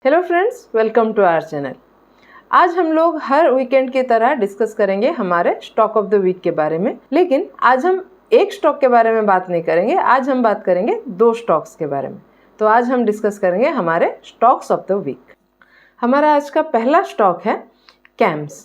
Hello friends, welcome to our channel. आज हम लोग हर वीकेंड की तरह डिस्कस करेंगे हमारे स्टॉक ऑफ द वीक के बारे में। लेकिन आज हम एक स्टॉक के बारे में बात नहीं करेंगे, आज हम बात करेंगे दो स्टॉक्स के बारे में। तो आज हम डिस्कस करेंगे हमारे स्टॉक्स ऑफ द वीक। हमारा आज का पहला स्टॉक है कैम्स।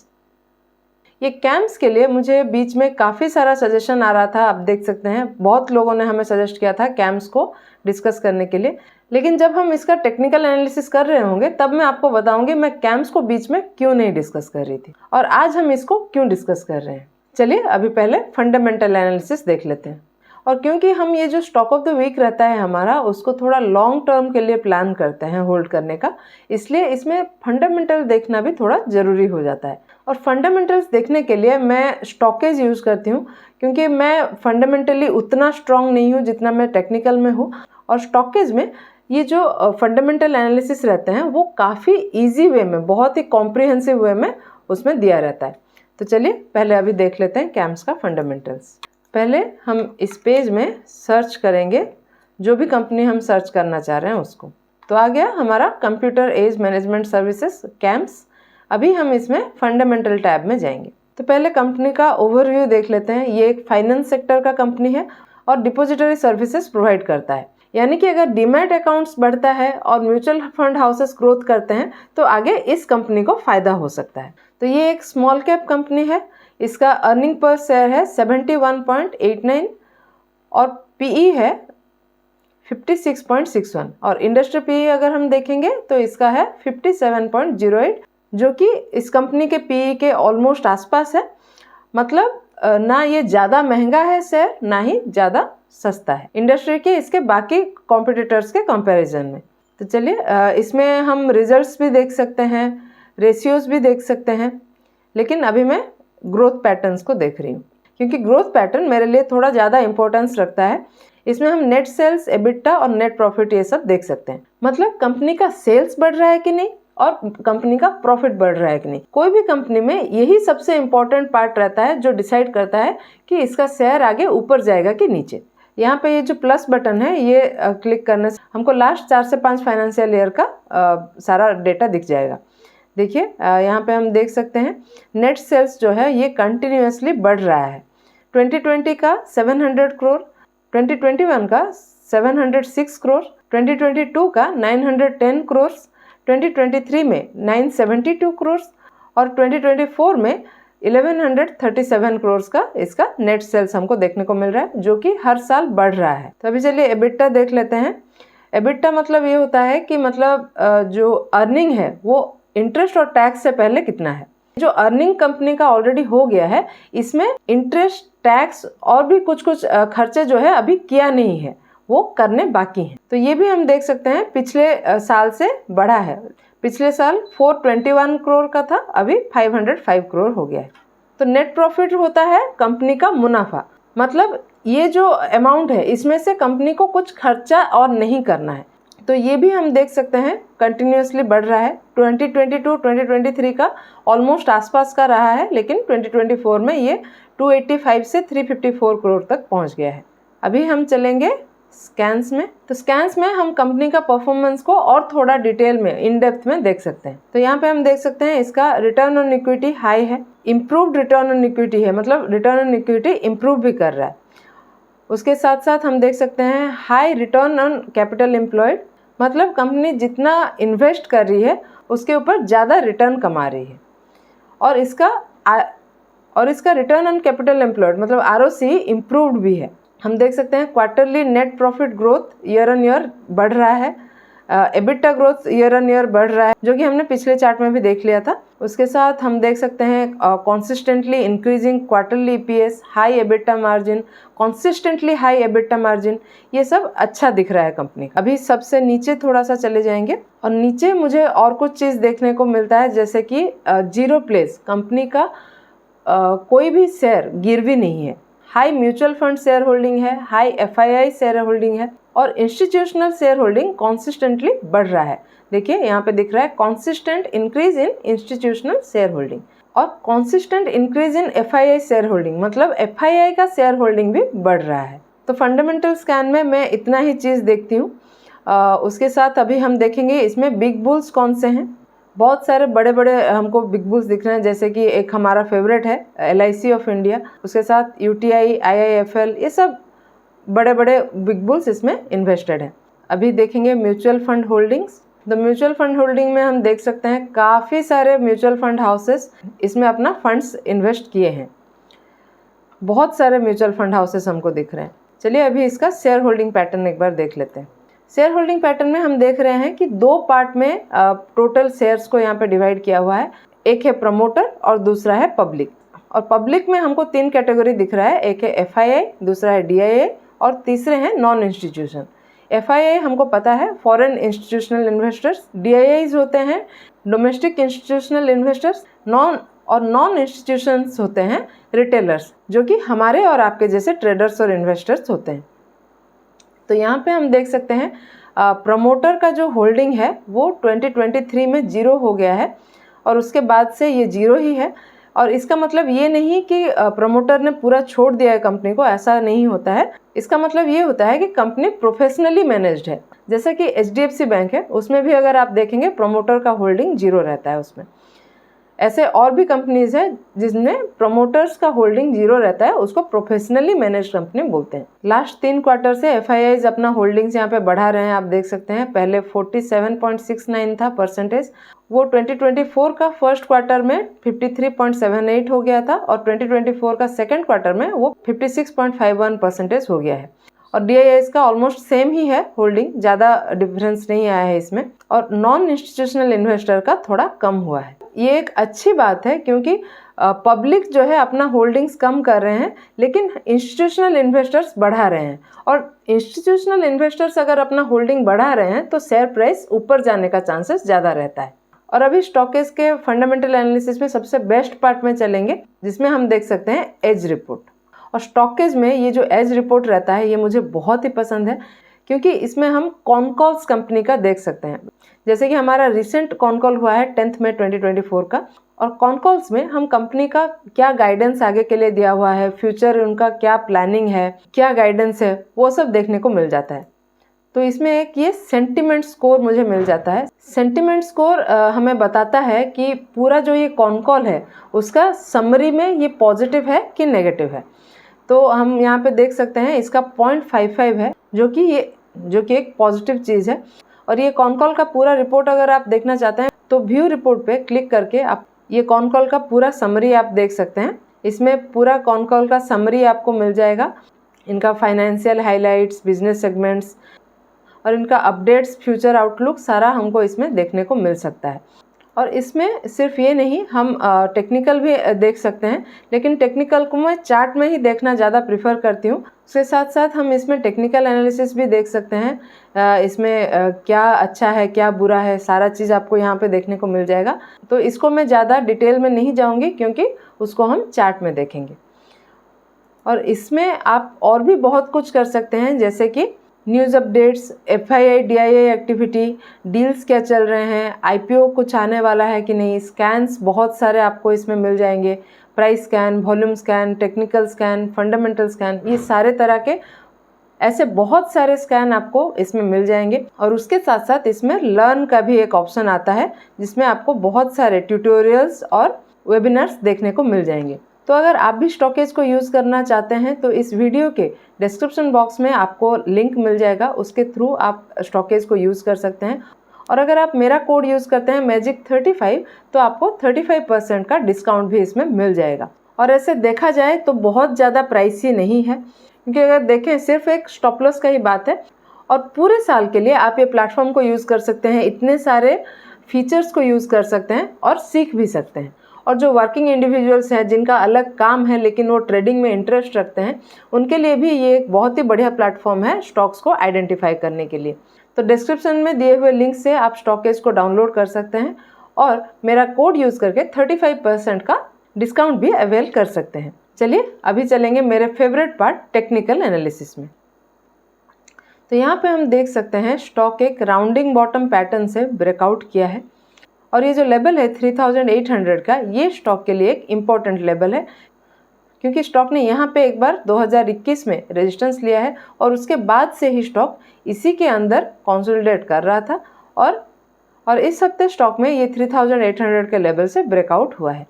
ये कैम्स के लिए मुझे बीच में काफ़ी सारा सजेशन आ रहा था। आप देख सकते हैं बहुत लोगों ने हमें सजेस्ट किया था कैम्स को डिस्कस करने के लिए। लेकिन जब हम इसका टेक्निकल एनालिसिस कर रहे होंगे तब मैं आपको बताऊंगी मैं कैम्स को बीच में क्यों नहीं डिस्कस कर रही थी और आज हम इसको क्यों डिस्कस कर रहे हैं। चलिए अभी पहले फंडामेंटल एनालिसिस देख लेते हैं। और क्योंकि हम ये जो स्टॉक ऑफ द वीक रहता है हमारा, उसको थोड़ा लॉन्ग टर्म के लिए प्लान करते हैं होल्ड करने का, इसलिए इसमें फंडामेंटल देखना भी थोड़ा ज़रूरी हो जाता है। और फंडामेंटल्स देखने के लिए मैं स्टॉकेज यूज़ करती हूँ, क्योंकि मैं फंडामेंटली उतना स्ट्रांग नहीं हूँ जितना मैं टेक्निकल में हूँ। और स्टॉकेज में ये जो फंडामेंटल एनालिसिस रहते हैं वो काफ़ी ईजी वे में, बहुत ही कॉम्प्रिहेंसिव वे में उसमें दिया रहता है। तो चलिए पहले अभी देख लेते हैं कैम्स का फंडामेंटल्स। पहले हम इस पेज में सर्च करेंगे जो भी कंपनी हम सर्च करना चाह रहे हैं उसको। तो आ गया हमारा computer age management services CAMS. अभी हम इसमें फंडामेंटल टैब में जाएंगे। तो पहले कंपनी का ओवरव्यू देख लेते हैं। ये एक फाइनेंस सेक्टर का कंपनी है और डिपॉजिटरी सर्विसेज प्रोवाइड करता है। यानी कि अगर डीमैट अकाउंट्स बढ़ता है और म्यूचुअल फंड हाउसेस ग्रोथ करते हैं तो आगे इस कंपनी को फ़ायदा हो सकता है। तो ये एक स्मॉल कैप कंपनी है। इसका अर्निंग पर शेयर है 71.89 और पीई है 56.61 और इंडस्ट्री पीई अगर हम देखेंगे तो इसका है 57.08, जो कि इस कंपनी के पीई के ऑलमोस्ट आसपास है। मतलब ना ये ज़्यादा महंगा है शेयर, ना ही ज़्यादा सस्ता है इंडस्ट्री के इसके बाकी कॉम्पिटिटर्स के कंपैरिजन में। तो चलिए इसमें हम रिजल्ट्स भी देख सकते हैं, रेशियोज भी देख सकते हैं। लेकिन अभी मैं ग्रोथ पैटर्न्स को देख रही हूँ, क्योंकि ग्रोथ पैटर्न मेरे लिए थोड़ा ज़्यादा इंपॉर्टेंस रखता है। इसमें हम नेट सेल्स, एबिटा और नेट प्रॉफिट ये सब देख सकते हैं। मतलब कंपनी का सेल्स बढ़ रहा है कि नहीं और कंपनी का प्रॉफिट बढ़ रहा है कि नहीं। कोई भी कंपनी में यही सबसे इम्पोर्टेंट पार्ट रहता है जो डिसाइड करता है कि इसका शेयर आगे ऊपर जाएगा कि नीचे। यहाँ पे ये जो प्लस बटन है ये क्लिक करने से हमको लास्ट 4 से 5 फाइनेंशियल ईयर का सारा डेटा दिख जाएगा। देखिए यहाँ पे हम देख सकते हैं नेट सेल्स जो है ये कंटिन्यूसली बढ़ रहा है। 2020 का 700 करोड़, 2021 का 706 करोड़, 2022 का 910 करोड़, 2023 में 972 करोड़ और 2024 में 1137 करोड़ का इसका नेट सेल्स हमको देखने को मिल रहा है, जो कि हर साल बढ़ रहा है। तो अभी चलिए एबिटा देख लेते हैं। एबिटा मतलब ये होता है कि मतलब जो अर्निंग है वो इंटरेस्ट और टैक्स से पहले कितना है। जो अर्निंग कंपनी का ऑलरेडी हो गया है, इसमें इंटरेस्ट, टैक्स और भी कुछ खर्चे जो है अभी किया नहीं है, वो करने बाकी हैं। तो ये भी हम देख सकते हैं पिछले साल से बढ़ा है। पिछले साल 421 करोड़ का था, अभी 505 करोड़ हो गया है। तो नेट प्रॉफिट होता है कंपनी का मुनाफा। मतलब ये जो अमाउंट है इसमें से कंपनी को कुछ खर्चा और नहीं करना है। तो ये भी हम देख सकते हैं कंटिन्यूसली बढ़ रहा है। 2022-2023 का ऑलमोस्ट आसपास का रहा है, लेकिन 2024 में ये 285 से 354 करोड़ तक पहुंच गया है। अभी हम चलेंगे स्कैन्स में। तो स्कैन्स में हम कंपनी का परफॉर्मेंस को और थोड़ा डिटेल में, इन डेप्थ में देख सकते हैं। तो यहाँ पे हम देख सकते हैं इसका रिटर्न ऑन इक्विटी हाई है, इम्प्रूव्ड रिटर्न ऑन इक्विटी है, मतलब रिटर्न ऑन इक्विटी इम्प्रूव भी कर रहा है। उसके साथ साथ हम देख सकते हैं high return on capital employed, मतलब कंपनी जितना इन्वेस्ट कर रही है उसके ऊपर ज़्यादा रिटर्न कमा रही है। और इसका रिटर्न ऑन कैपिटल एम्प्लॉयड मतलब ROCE इम्प्रूव्ड भी है। हम देख सकते हैं quarterly net profit growth year on year बढ़ रहा है, EBITDA growth year on year बढ़ रहा है, जो कि हमने पिछले चार्ट में भी देख लिया था। उसके साथ हम देख सकते हैं consistently increasing quarterly EPS, high EBITDA margin, consistently high EBITDA margin, ये सब अच्छा दिख रहा है कंपनी। अभी सबसे नीचे थोड़ा सा चले जाएंगे और नीचे मुझे और कुछ चीज़ देखने को मिलता है, जैसे कि जीरो प्लेस, कंपनी का कोई भी शेयर गिरवी नहीं है, high mutual fund share holding है, हाई FII शेयर होल्डिंग है और इंस्टीट्यूशनल शेयर होल्डिंग कॉन्सिस्टेंटली बढ़ रहा है। देखिए यहाँ पे दिख रहा है consistent increase in institutional share holding और consistent increase in FII share holding, मतलब FII का शेयर होल्डिंग भी बढ़ रहा है। तो फंडामेंटल स्कैन में मैं इतना ही चीज़ देखती हूँ। उसके साथ अभी हम देखेंगे इसमें बिग बुल्स कौन से हैं। बहुत सारे बड़े बड़े हमको बिग बुल्स दिख रहे हैं, जैसे कि एक हमारा फेवरेट है LIC ऑफ इंडिया, उसके साथ UTI, IIFL, ये सब बड़े बड़े बिग बुल्स इसमें इन्वेस्टेड हैं। अभी देखेंगे म्यूचुअल फंड होल्डिंग्स। तो म्यूचुअल फंड होल्डिंग में हम देख सकते हैं काफ़ी सारे म्यूचुअल फंड हाउसेस इसमें अपना फंड्स इन्वेस्ट किए हैं। बहुत सारे म्यूचुअल फंड हाउसेस हमको दिख रहे हैं। चलिए अभी इसका शेयर होल्डिंग पैटर्न एक बार देख लेते हैं। शेयर होल्डिंग पैटर्न में हम देख रहे हैं कि 2 पार्ट में टोटल शेयर्स को यहाँ पे डिवाइड किया हुआ है। एक है प्रमोटर और दूसरा है पब्लिक। और पब्लिक में हमको 3 कैटेगरी दिख रहा है, एक है FII, दूसरा है DIA और तीसरे हैं नॉन इंस्टीट्यूशन। FII हमको पता है फॉरेन इंस्टीट्यूशनल इन्वेस्टर्स, DIAs होते हैं domestic institutional investors, non institutions होते हैं रिटेलर्स, जो कि हमारे और आपके जैसे ट्रेडर्स और इन्वेस्टर्स होते हैं। तो यहाँ पे हम देख सकते हैं प्रमोटर का जो होल्डिंग है वो 2023 में 0 हो गया है और उसके बाद से ये 0 ही है। और इसका मतलब ये नहीं कि प्रमोटर ने पूरा छोड़ दिया है कंपनी को, ऐसा नहीं होता है। इसका मतलब ये होता है कि कंपनी प्रोफेशनली मैनेज्ड है। जैसे कि HDFC बैंक है, उसमें भी अगर आप देखेंगे प्रमोटर का होल्डिंग 0 रहता है उसमें। ऐसे और भी कंपनीज है जिसमें प्रमोटर्स का होल्डिंग 0 रहता है, उसको प्रोफेशनली मैनेज कंपनी बोलते हैं। लास्ट 3 क्वार्टर से FIIs अपना होल्डिंग्स यहाँ पे बढ़ा रहे हैं, आप देख सकते हैं। पहले 47.69 था परसेंटेज, वो 2024 का फर्स्ट क्वार्टर में 53.78 हो गया था और 2024 का सेकेंड क्वार्टर में वो 56.51% हो गया है। और DIAs का ऑलमोस्ट सेम ही है होल्डिंग, ज़्यादा डिफरेंस नहीं आया है इसमें। और नॉन इंस्टीट्यूशनल इन्वेस्टर का थोड़ा कम हुआ है। ये एक अच्छी बात है क्योंकि पब्लिक जो है अपना होल्डिंग्स कम कर रहे हैं, लेकिन इंस्टीट्यूशनल इन्वेस्टर्स बढ़ा रहे हैं। और इंस्टीट्यूशनल इन्वेस्टर्स अगर अपना होल्डिंग बढ़ा रहे हैं तो शेयर प्राइस ऊपर जाने का चांसेस ज़्यादा रहता है। और अभी स्टॉकेज के फंडामेंटल एनालिसिस में सबसे बेस्ट पार्ट में चलेंगे, जिसमें हम देख सकते हैं एज रिपोर्ट। और स्टॉकेज में ये जो एज रिपोर्ट रहता है ये मुझे बहुत ही पसंद है, क्योंकि इसमें हम कॉनकॉल्स कंपनी का देख सकते हैं। जैसे कि हमारा रिसेंट कॉनकॉल हुआ है 10 मई 2024 का, और कॉनकॉल्स में हम कंपनी का क्या गाइडेंस आगे के लिए दिया हुआ है, फ्यूचर उनका क्या प्लानिंग है, क्या गाइडेंस है, वो सब देखने को मिल जाता है। तो इसमें एक ये सेंटिमेंट स्कोर मुझे मिल जाता है। सेंटिमेंट स्कोर हमें बताता है कि पूरा जो ये कॉनकॉल है उसका समरी में ये पॉजिटिव है कि नेगेटिव है। तो हम यहाँ पे देख सकते हैं इसका 0.55 है, जो कि एक पॉजिटिव चीज़ है। और ये कॉनकॉल का पूरा रिपोर्ट अगर आप देखना चाहते हैं तो व्यू रिपोर्ट पे क्लिक करके आप ये कॉनकॉल का पूरा समरी आप देख सकते हैं। इसमें पूरा कॉनकॉल का समरी आपको मिल जाएगा, इनका फाइनेंशियल हाइलाइट्स, बिजनेस सेगमेंट्स और इनका अपडेट्स, फ्यूचर आउटलुक सारा हमको इसमें देखने को मिल सकता है। और इसमें सिर्फ ये नहीं, हम टेक्निकल भी देख सकते हैं, लेकिन टेक्निकल को मैं चार्ट में ही देखना ज़्यादा प्रेफर करती हूँ। उसके साथ साथ हम इसमें टेक्निकल एनालिसिस भी देख सकते हैं। इसमें क्या अच्छा है क्या बुरा है, सारा चीज़ आपको यहाँ पे देखने को मिल जाएगा। तो इसको मैं ज़्यादा डिटेल में नहीं जाऊँगी क्योंकि उसको हम चार्ट में देखेंगे। और इसमें आप और भी बहुत कुछ कर सकते हैं, जैसे कि news updates, FII DIA activity, deals क्या चल रहे हैं, IPO कुछ आने वाला है कि नहीं, स्कैन्स बहुत सारे आपको इसमें मिल जाएंगे, price scan, volume scan, technical scan, fundamental scan, ये सारे तरह के ऐसे बहुत सारे स्कैन आपको इसमें मिल जाएंगे। और उसके साथ साथ इसमें लर्न का भी एक ऑप्शन आता है, जिसमें आपको बहुत सारे ट्यूटोरियल्स और वेबिनार्स देखने को मिल जाएंगे। तो अगर आप भी स्टॉकेज को यूज़ करना चाहते हैं तो इस वीडियो के डिस्क्रिप्शन बॉक्स में आपको लिंक मिल जाएगा, उसके थ्रू आप स्टॉकेज को यूज़ कर सकते हैं। और अगर आप मेरा कोड यूज़ करते हैं MAGIC35 तो आपको 35% का डिस्काउंट भी इसमें मिल जाएगा। और ऐसे देखा जाए तो बहुत ज़्यादा प्राइसी नहीं है, क्योंकि अगर देखें सिर्फ एक स्टॉप लॉस का ही बात है और पूरे साल के लिए आप ये प्लेटफॉर्म को यूज़ कर सकते हैं, इतने सारे फीचर्स को यूज़ कर सकते हैं और सीख भी सकते हैं। और जो वर्किंग इंडिविजुअल्स हैं जिनका अलग काम है लेकिन वो ट्रेडिंग में इंटरेस्ट रखते हैं, उनके लिए भी ये एक बहुत ही बढ़िया प्लेटफॉर्म है स्टॉक्स को आइडेंटिफाई करने के लिए। तो डिस्क्रिप्शन में दिए हुए लिंक से आप स्टॉकेज को डाउनलोड कर सकते हैं और मेरा कोड यूज़ करके 35% का डिस्काउंट भी अवेल कर सकते हैं। चलिए अभी चलेंगे मेरे फेवरेट पार्ट टेक्निकल एनालिसिस में। तो यहाँ पे हम देख सकते हैं स्टॉक एक राउंडिंग बॉटम पैटर्न से ब्रेकआउट किया है और ये जो लेवल है 3800 का, ये स्टॉक के लिए एक इम्पॉर्टेंट लेवल है, क्योंकि स्टॉक ने यहाँ पे एक बार 2021 में रेजिस्टेंस लिया है और उसके बाद से ही स्टॉक इसी के अंदर कंसोलिडेट कर रहा था और इस हफ्ते स्टॉक में ये 3800 के लेवल से ब्रेकआउट हुआ है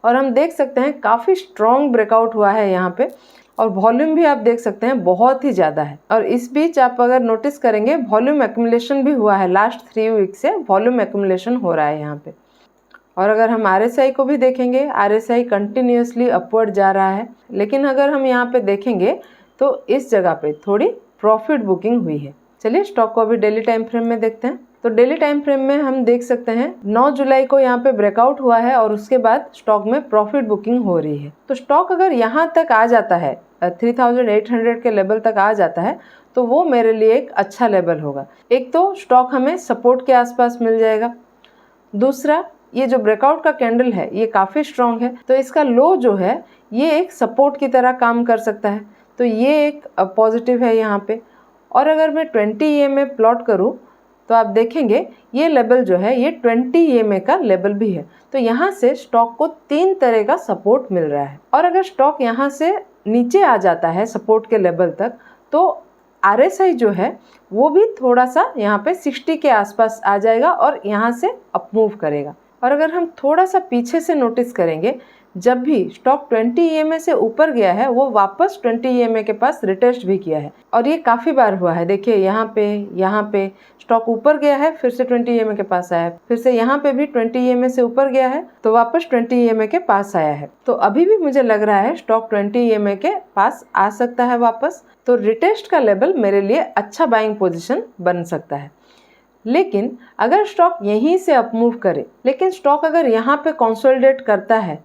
और हम देख सकते हैं काफ़ी स्ट्रॉन्ग ब्रेकआउट हुआ है यहाँ पे और वॉल्यूम भी आप देख सकते हैं बहुत ही ज़्यादा है। और इस बीच आप अगर नोटिस करेंगे वॉल्यूम एक्यूमुलेशन भी हुआ है, लास्ट 3 वीक से वॉल्यूम एक्यूमुलेशन हो रहा है यहाँ पे। और अगर हम RSI को भी देखेंगे, RSI कंटिन्यूसली अपवर्ड जा रहा है, लेकिन अगर हम यहाँ पे देखेंगे तो इस जगह पे थोड़ी प्रॉफिट बुकिंग हुई है। चलिए स्टॉक को अभी डेली टाइम फ्रेम में देखते हैं। तो डेली टाइम फ्रेम में हम देख सकते हैं 9 जुलाई को यहाँ पे ब्रेकआउट हुआ है और उसके बाद स्टॉक में प्रॉफिट बुकिंग हो रही है। तो स्टॉक अगर यहाँ तक आ जाता है 3800 के लेवल तक आ जाता है तो वो मेरे लिए एक अच्छा लेवल होगा। एक तो स्टॉक हमें सपोर्ट के आसपास मिल जाएगा, दूसरा ये जो ब्रेकआउट का कैंडल है ये काफ़ी स्ट्रॉन्ग है तो इसका लो जो है ये एक सपोर्ट की तरह काम कर सकता है, तो ये एक पॉजिटिव है यहाँ पे। और अगर मैं 20 EMA प्लॉट करूँ तो आप देखेंगे ये लेवल जो है ये 20 EMA का लेवल भी है, तो यहाँ से स्टॉक को 3 तरह का सपोर्ट मिल रहा है। और अगर स्टॉक यहाँ से नीचे आ जाता है सपोर्ट के लेवल तक तो RSI जो है वो भी थोड़ा सा यहाँ पे 60 के आसपास आ जाएगा और यहाँ से अप मूव करेगा। और अगर हम थोड़ा सा पीछे से नोटिस करेंगे, जब भी स्टॉक 20 EMA से ऊपर गया है वो वापस 20 EMA के पास रिटेस्ट भी किया है और ये काफ़ी बार हुआ है। देखिए यहाँ पे स्टॉक ऊपर गया है, फिर से 20 EMA के पास आया है, फिर से यहाँ पे भी 20 EMA से ऊपर गया है तो वापस 20 EMA के पास आया है। तो अभी भी मुझे लग रहा है स्टॉक 20 EMA के पास आ सकता है वापस, तो रिटेस्ट का लेवल मेरे लिए अच्छा बाइंग पोजिशन बन सकता है। लेकिन अगर स्टॉक यहीं से अप मूव करे, लेकिन स्टॉक अगर यहाँ पे कंसोलिडेट करता है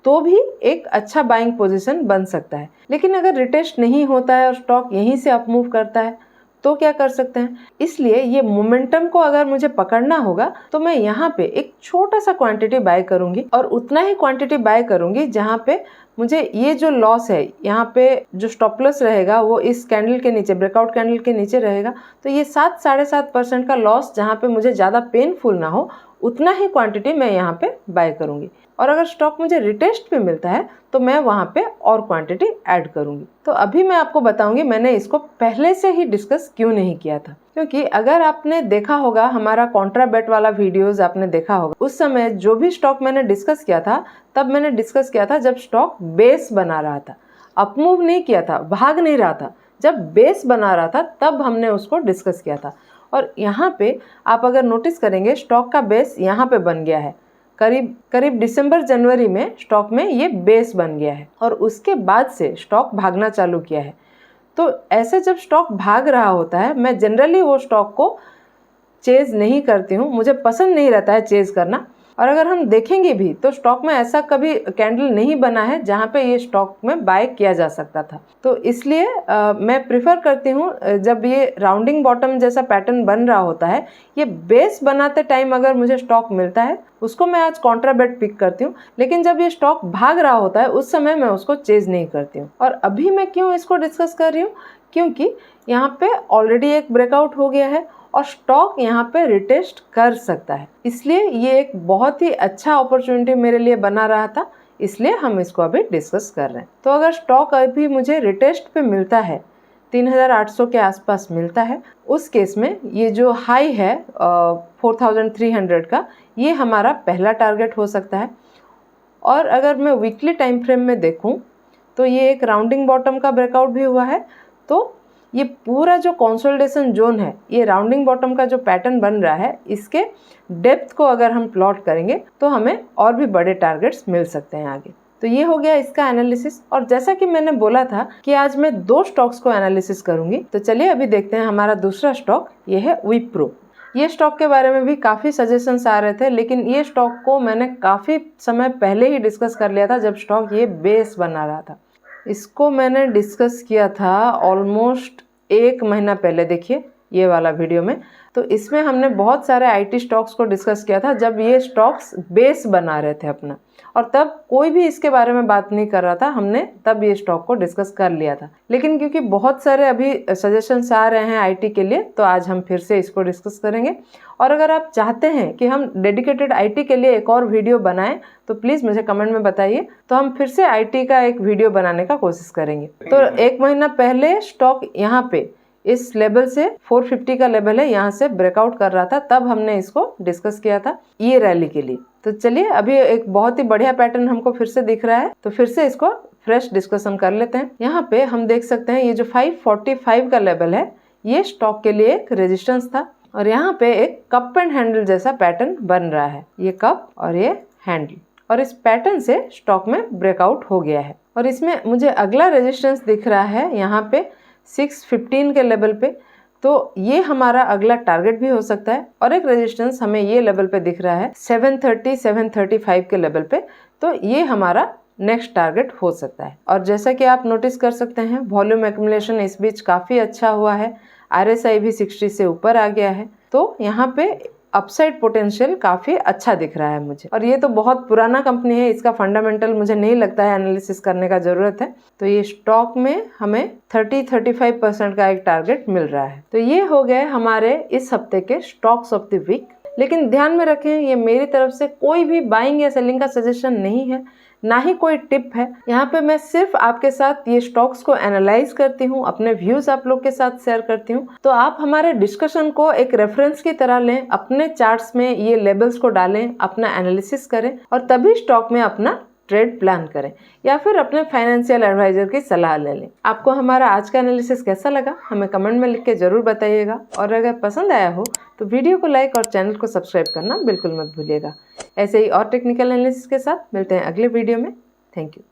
तो भी एक अच्छा बाइंग पोजीशन बन सकता है। लेकिन अगर रिटेस्ट नहीं होता है और स्टॉक यहीं से अप मूव करता है तो क्या कर सकते हैं, इसलिए ये मोमेंटम को अगर मुझे पकड़ना होगा तो मैं यहाँ पे एक छोटा सा क्वांटिटी बाय करूंगी और उतना ही क्वांटिटी बाय करूंगी जहाँ पे मुझे ये जो लॉस है, यहाँ पे जो स्टॉप लॉस रहेगा वो इस कैंडल के नीचे, ब्रेकआउट कैंडल के नीचे रहेगा, तो ये 7-7.5% का लॉस जहाँ पे मुझे ज़्यादा पेनफुल ना हो उतना ही क्वांटिटी मैं यहाँ पे बाय करूँगी। और अगर स्टॉक मुझे रिटेस्ट पे मिलता है तो मैं वहाँ पे और क्वांटिटी ऐड करूँगी। तो अभी मैं आपको बताऊँगी मैंने इसको पहले से ही डिस्कस क्यों नहीं किया था, क्योंकि अगर आपने देखा होगा हमारा कॉन्ट्रा बेट वाला वीडियोस आपने देखा होगा, उस समय जो भी स्टॉक मैंने डिस्कस किया था तब मैंने डिस्कस किया था जब स्टॉक बेस बना रहा था, अप मूव नहीं किया था, भाग नहीं रहा था, जब बेस बना रहा था तब हमने उसको डिस्कस किया था। और यहाँ पे आप अगर नोटिस करेंगे स्टॉक का बेस यहाँ पे बन गया है, करीब दिसंबर जनवरी में स्टॉक में ये बेस बन गया है और उसके बाद से स्टॉक भागना चालू किया है। तो ऐसे जब स्टॉक भाग रहा होता है मैं जनरली वो स्टॉक को चेज नहीं करती हूँ, मुझे पसंद नहीं रहता है चेज करना। और अगर हम देखेंगे भी तो स्टॉक में ऐसा कभी कैंडल नहीं बना है जहाँ पे ये स्टॉक में बाय किया जा सकता था। तो इसलिए मैं प्रिफर करती हूँ जब ये राउंडिंग बॉटम जैसा पैटर्न बन रहा होता है, ये बेस बनाते टाइम अगर मुझे स्टॉक मिलता है उसको मैं आज कॉन्ट्रा बेट पिक करती हूँ, लेकिन जब ये स्टॉक भाग रहा होता है उस समय मैं उसको चेज नहीं करती हूँ। और अभी मैं क्यों इसको डिस्कस कर रही हूँ, क्योंकि यहाँ पे ऑलरेडी एक ब्रेकआउट हो गया है और स्टॉक यहाँ पे रिटेस्ट कर सकता है, इसलिए ये एक बहुत ही अच्छा अपॉर्चुनिटी मेरे लिए बना रहा था, इसलिए हम इसको अभी डिस्कस कर रहे हैं। तो अगर स्टॉक अभी मुझे रिटेस्ट पे मिलता है 3800 के आसपास मिलता है, उस केस में ये जो हाई है 4300 का, ये हमारा पहला टारगेट हो सकता है। और अगर मैं वीकली टाइम फ्रेम में देखूं तो ये एक राउंडिंग बॉटम का ब्रेकआउट भी हुआ है, तो ये पूरा जो कंसोलिडेशन जोन है, ये राउंडिंग बॉटम का जो पैटर्न बन रहा है, इसके डेप्थ को अगर हम प्लॉट करेंगे तो हमें और भी बड़े टारगेट्स मिल सकते हैं आगे। तो ये हो गया इसका एनालिसिस। और जैसा कि मैंने बोला था कि आज मैं 2 स्टॉक्स को एनालिसिस करूंगी, तो चलिए अभी देखते हैं हमारा दूसरा स्टॉक, ये है विप्रो। ये स्टॉक के बारे में भी काफ़ी सजेशंस आ रहे थे, लेकिन ये स्टॉक को मैंने काफ़ी समय पहले ही डिस्कस कर लिया था जब स्टॉक ये बेस बना रहा था। इसको मैंने डिस्कस किया था ऑलमोस्ट 1 महीना पहले। देखिए ये वाला वीडियो में। तो इसमें हमने बहुत सारे आईटी स्टॉक्स को डिस्कस किया था जब ये स्टॉक्स बेस बना रहे थे अपना, और तब कोई भी इसके बारे में बात नहीं कर रहा था, हमने तब ये स्टॉक को डिस्कस कर लिया था। लेकिन क्योंकि बहुत सारे अभी सजेशंस आ रहे हैं आईटी के लिए, तो आज हम फिर से इसको डिस्कस करेंगे। और अगर आप चाहते हैं कि हम डेडिकेटेड आईटी के लिए एक और वीडियो बनाएं तो प्लीज़ मुझे कमेंट में बताइए, तो हम फिर से आईटी का एक वीडियो बनाने का कोशिश करेंगे। तो 1 महीना पहले स्टॉक यहाँ पे इस लेवल से 450 का लेवल है, यहाँ से ब्रेकआउट कर रहा था, तब हमने इसको डिस्कस किया था ये रैली के लिए। तो चलिए अभी एक बहुत ही बढ़िया पैटर्न हमको फिर से दिख रहा है, तो फिर से इसको फ्रेश डिस्कशन कर लेते हैं। यहाँ पे हम देख सकते हैं ये जो 545 का लेवल है, ये स्टॉक के लिए एक रेजिस्टेंस था, और यहाँ पे एक कप एंड हैंडल जैसा पैटर्न बन रहा है, ये कप और ये हैंडल, और इस पैटर्न से स्टॉक में ब्रेकआउट हो गया है। और इसमें मुझे अगला रेजिस्टेंस दिख रहा है यहाँ पे 615 के लेवल पे, तो ये हमारा अगला टारगेट भी हो सकता है। और एक रेजिस्टेंस हमें ये लेवल पे दिख रहा है 730 735 के लेवल पे, तो ये हमारा नेक्स्ट टारगेट हो सकता है। और जैसा कि आप नोटिस कर सकते हैं वॉल्यूम एक्युमुलेशन इस बीच काफ़ी अच्छा हुआ है, RSI भी 60 से ऊपर आ गया है, तो यहाँ पे अपसाइड पोटेंशियल काफ़ी अच्छा दिख रहा है मुझे। और ये तो बहुत पुराना कंपनी है, इसका फंडामेंटल मुझे नहीं लगता है एनालिसिस करने का ज़रूरत है। तो ये स्टॉक में हमें 30-35% का एक टारगेट मिल रहा है। तो ये हो गए हमारे इस हफ्ते के स्टॉक्स ऑफ द वीक। लेकिन ध्यान में रखें, ये मेरी तरफ से कोई भी बाइंग या सेलिंग का सजेशन नहीं है, ना ही कोई टिप है। यहाँ पे मैं सिर्फ आपके साथ ये स्टॉक्स को एनालाइज करती हूँ, अपने व्यूज आप लोग के साथ शेयर करती हूँ। तो आप हमारे डिस्कशन को एक रेफरेंस की तरह लें, अपने चार्ट्स में ये लेबल्स को डालें, अपना एनालिसिस करें, और तभी स्टॉक में अपना ट्रेड प्लान करें, या फिर अपने फाइनेंशियल एडवाइजर की सलाह ले लें। आपको हमारा आज का एनालिसिस कैसा लगा हमें कमेंट में लिख के जरूर बताइएगा। और अगर पसंद आया हो तो वीडियो को लाइक और चैनल को सब्सक्राइब करना बिल्कुल मत भूलिएगा। ऐसे ही और टेक्निकल एनालिसिस के साथ मिलते हैं अगले वीडियो में। Thank you.